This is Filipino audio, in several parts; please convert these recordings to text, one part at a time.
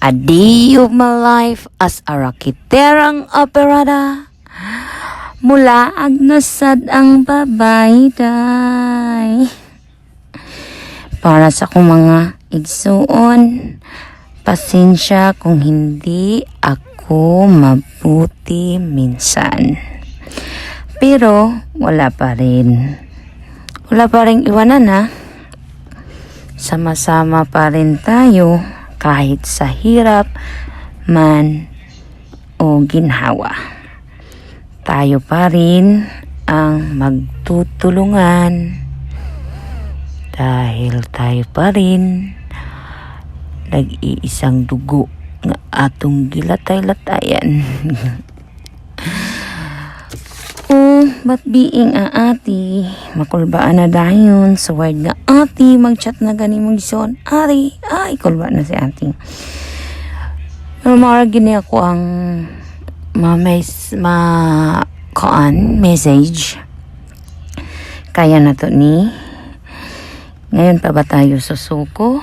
A day of my life as a rakiterang operada. Mula agnosad ang babayday. Para sa kong mga igsuon, pasensya kung hindi ako mabuti minsan. Pero wala pa rin. Wala pa rin iwanan ha. Sama-sama pa rin tayo kahit sa hirap man o ginhawa. Tayo pa rin ang magtutulungan dahil tayo pa rin nag-iisang dugo nga atong gilatay-latayan. But being a ati, makulbaan na dayon sa word nga ati, mag-chat na gani mong gison, ari, ay, kulba na si ati. Pero maragin ako ang message. Kaya na to ni. Ngayon pa ba tayo susuko?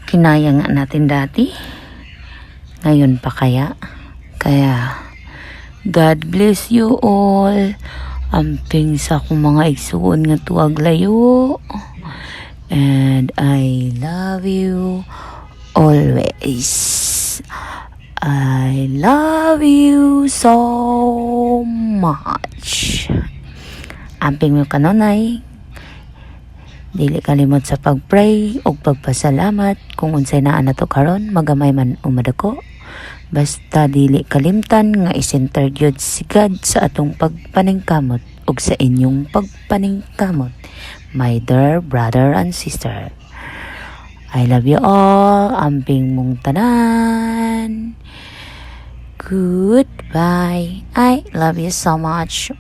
Kinaya nga natin dati. Ngayon pa kaya? Kaya God bless you all. Amping sa akong mga igsuon nga tuwag layo. And I love you always. I love you so much. Amping mo kanonay. Dili kalimot sa pagpray o pagpasalamat. Kung unsay naa na to karon, magamay man umadako. Basta dili kalimtan nga isintergyud si God sa atong pagpaningkamot ug sa inyong pagpaningkamot, my dear brother and sister. I love you all. Amping mong tanan. Goodbye. I love you so much.